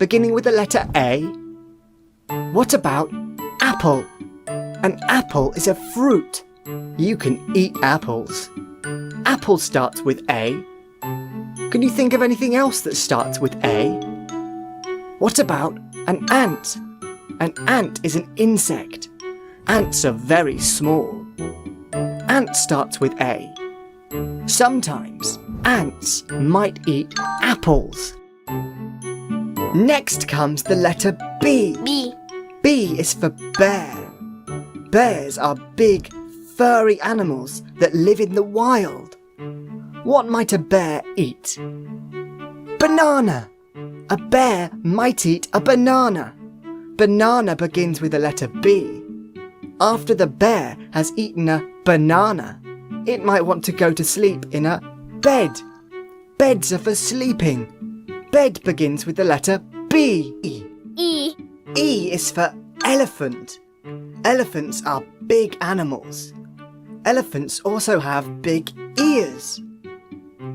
beginning with the letter A? What about apple? An apple is a fruit. You can eat apples. Apple starts with A. Can you think of anything else that starts with A? What about an ant? An ant is an insect. Ants are very small. Ant starts with A. Sometimes ants might eat apples. Next comes the letter B. B. B is for bear. Bears are big, furry animals that live in the wild. What might a bear eat? Banana. A bear might eat a banana. Banana begins with the letter B. After the bear has eaten a banana, it might want to go to sleep in a bed. Beds are for sleeping. Bed begins with the letter B. E. E is for elephant. Elephants are big animals. Elephants also have big ears.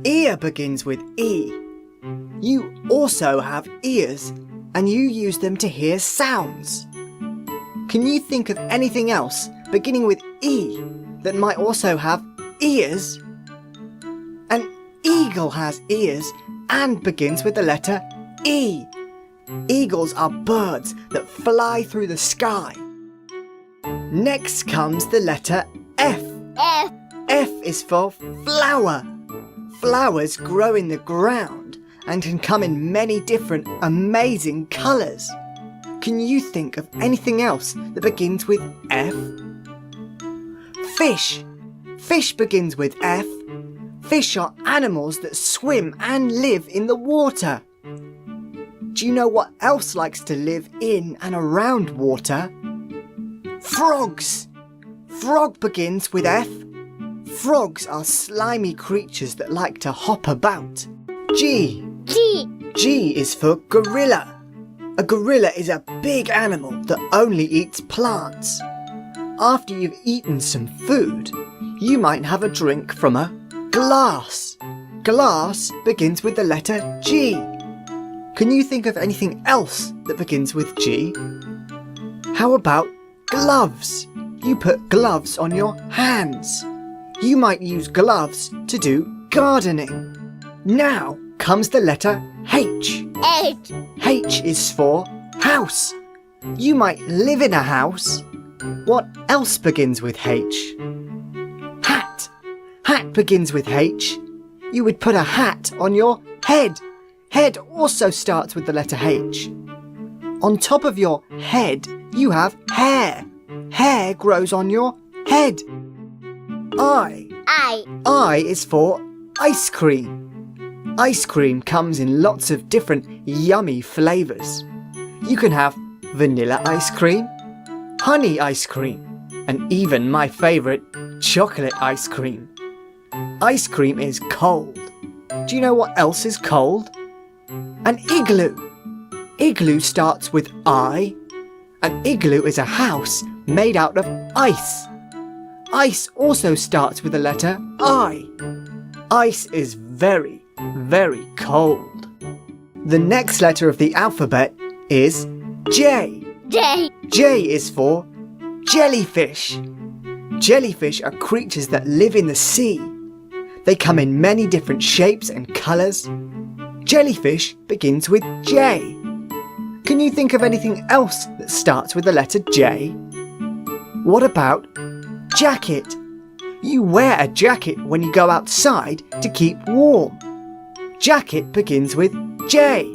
Ear begins with E. You also have ears, and you use them to hear sounds. Can you think of anything else beginning with E that might also have ears? An eagle has ears and begins with the letter E. Eagles are birds that fly through the sky. Next comes the letter F. F. F is for flower. Flowers grow in the ground and can come in many different amazing colours. Can you think of anything else that begins with F? Fish. Fish begins with F. Fish are animals that swim and live in the water. Do you know what else likes to live in and around water? Frogs. Frog begins with F. Frogs are slimy creatures that like to hop about. G. G. G is for gorilla. A gorilla is a big animal that only eats plants. After you've eaten some food, you might have a drink from a glass. Glass begins with the letter G. Can you think of anything else that begins with G? How about gloves? You put gloves on your hands. You might use gloves to do gardening. Now comes the letter H. H. H is for house. You might live in a house. What else begins with H? Hat. Hat begins with H. You would put a hat on your head. Head also starts with the letter H. On top of your head, you have hair. Hair grows on your head. I. I is for ice cream. Ice cream comes in lots of different yummy flavours. You can have vanilla ice cream, honey ice cream, and even my favourite, chocolate ice cream. Ice cream is cold. Do you know what else is cold? An igloo. Igloo starts with I. An igloo is a house made out of ice. Ice also starts with the letter I. Ice is very, very cold. The next letter of the alphabet is J. J. J is for jellyfish. Jellyfish are creatures that live in the sea. They come in many different shapes and colours. Jellyfish begins with J. Can you think of anything else that starts with the letter J? What about jacket? You wear a jacket when you go outside to keep warm. Jacket begins with J.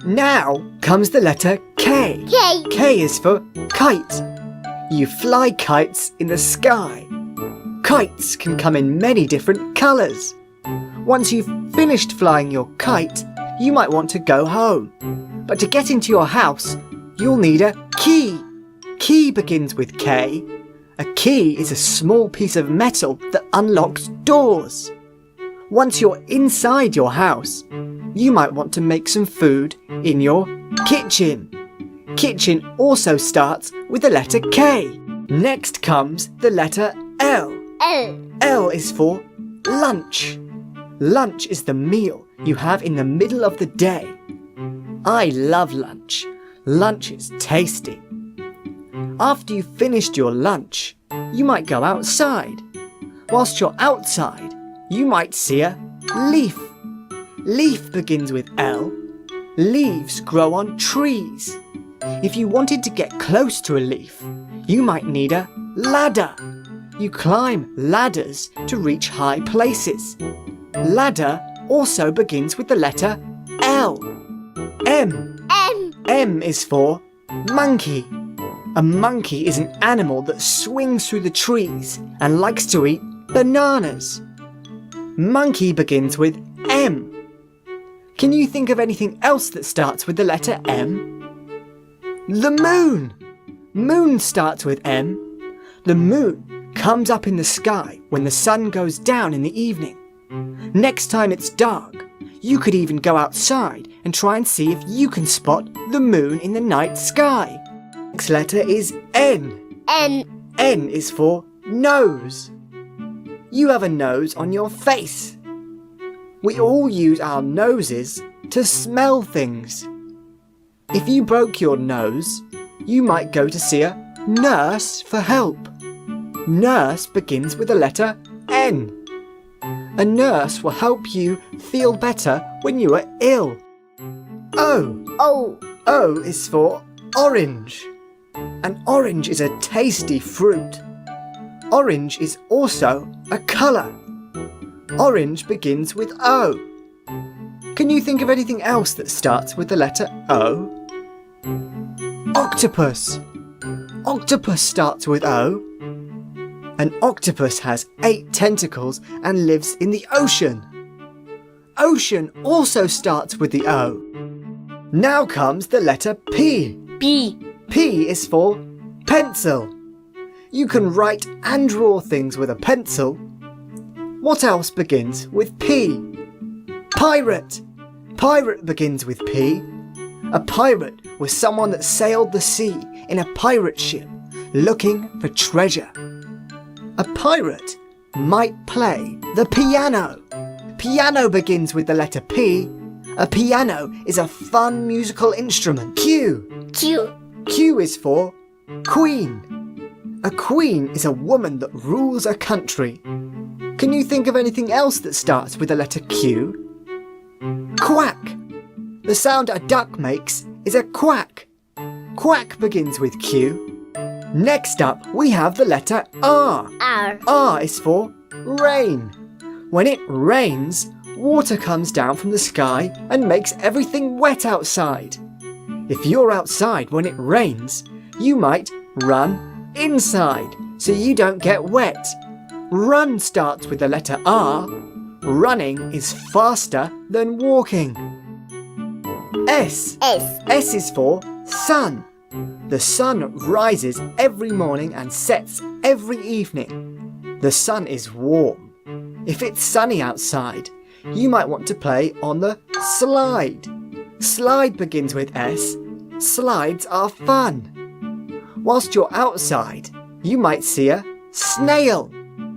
Now comes the letter K. K. K is for kite. You fly kites in the sky. Kites can come in many different colours. Once you've finished flying your kite, you might want to go home. But to get into your house, you'll need a key. Key begins with K. A key is a small piece of metal that unlocks doors. Once you're inside your house, you might want to make some food in your kitchen. Kitchen also starts with the letter K. Next comes the letter L. L. L is for lunch. Lunch is the meal you have in the middle of the day. I love lunch. Lunch is tasty. After you've finished your lunch, you might go outside. Whilst you're outside, you might see a leaf. Leaf begins with L. Leaves grow on trees. If you wanted to get close to a leaf, you might need a ladder. You climb ladders to reach high places. Ladder also begins with the letter L. M. M is for monkey. A monkey is an animal that swings through the trees and likes to eat bananas. Monkey begins with M. Can you think of anything else that starts with the letter M? The moon. Moon starts with M. The moon comes up in the sky when the sun goes down in the evening. Next time it's dark, you could even go outside and try and see if you can spot the moon in the night sky. Next letter is N. N is for nose. You have a nose on your face. We all use our noses to smell things. If you broke your nose, you might go to see a nurse for help. Nurse begins with the letter N. A nurse will help you feel better when you are ill. O. O is for orange. An orange is a tasty fruit. Orange is also a colour. Orange begins with O. Can you think of anything else that starts with the letter O? Octopus. Octopus starts with O. An octopus has 8 tentacles and lives in the ocean. Ocean also starts with the O. Now comes the letter P. P is for pencil. You can write and draw things with a pencil. What else begins with P? Pirate. Pirate begins with P. A pirate was someone that sailed the sea in a pirate ship looking for treasure. A pirate might play the piano. Piano begins with the letter P. A piano is a fun musical instrument. Q. Q is for queen. A queen is a woman that rules a country. Can you think of anything else that starts with the letter Q? Quack. The sound a duck makes is a quack. Quack begins with Q. Next up, we have the letter R. R is for rain. When it rains, water comes down from the sky and makes everything wet outside. If you're outside when it rains, you might run inside so you don't get wet. Run starts with the letter R. Running is faster than walking. S. S is for sun. The sun rises every morning and sets every evening. The sun is warm. If it's sunny outside, you might want to play on the slide. Slide begins with S. Slides are fun. Whilst you're outside, you might see a snail.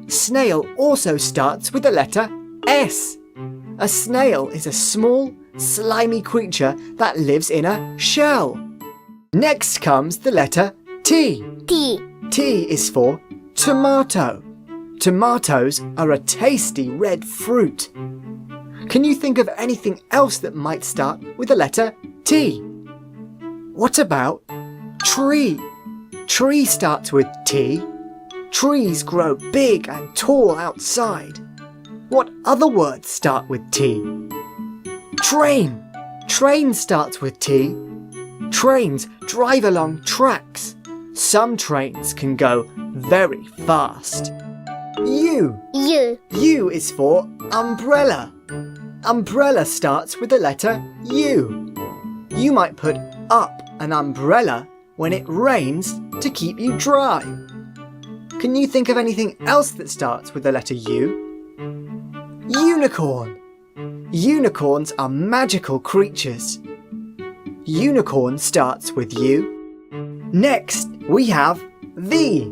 Snail also starts with the letter S. A snail is a small, slimy creature that lives in a shell. Next comes the letter T. T is for tomato. Tomatoes are a tasty red fruit. Can you think of anything else that might start with the letter T? What about tree? Tree starts with T. Trees grow big and tall outside. What other words start with T? Train. Train starts with T. Trains drive along tracks. Some trains can go very fast. U. U is for umbrella. Umbrella starts with the letter U. You might put up an umbrella when it rains to keep you dry. Can you think of anything else that starts with the letter U? Unicorn. Unicorns are magical creatures. Unicorn starts with U. Next, we have V.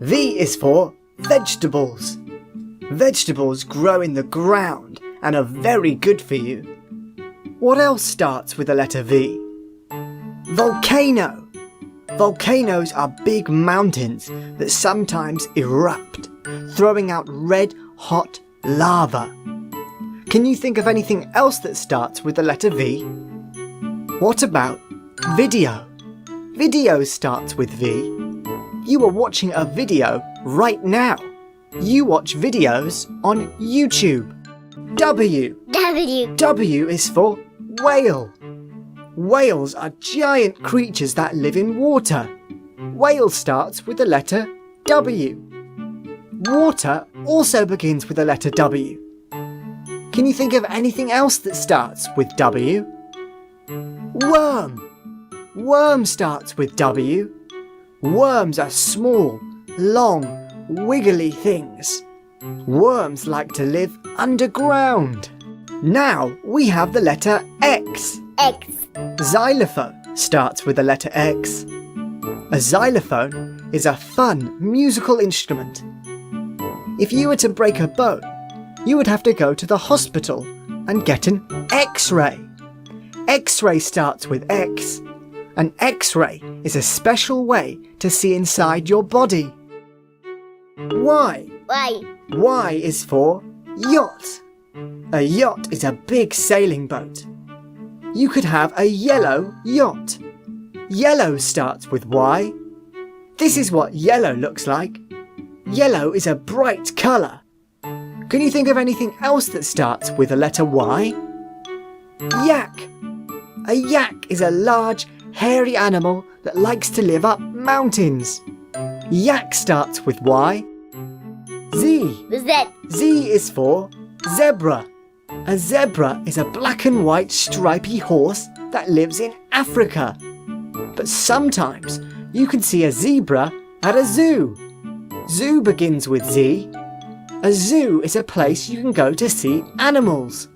V is for vegetables. Vegetables grow in the ground and are very good for you. What else starts with the letter V? Volcano. Volcanoes are big mountains that sometimes erupt, throwing out red hot lava. Can you think of anything else that starts with the letter V? What about video? Video starts with V. You are watching a video right now. You watch videos on YouTube. W. W is for whale. Whales are giant creatures that live in water. Whale starts with the letter W. Water also begins with the letter W. Can you think of anything else that starts with W? Worm. Worm starts with W. Worms are small, long, wiggly things. Worms like to live underground. Now we have the letter X. Xylophone starts with the letter X. A xylophone is a fun musical instrument. If you were to break a bone, you would have to go to the hospital and get an X-ray. X-ray starts with X. An X-ray is a special way to see inside your body. Y. Y is for yacht. A yacht is a big sailing boat. You could have a yellow yacht. Yellow starts with Y. This is what yellow looks like. Yellow is a bright colour. Can you think of anything else that starts with the letter Y? Yak. A yak is a large, hairy animal that likes to live up mountains. Yak starts with Y. Z. Z is for zebra. A zebra is a black and white stripy horse that lives in Africa. But sometimes you can see a zebra at a zoo. Zoo begins with Z. A zoo is a place you can go to see animals.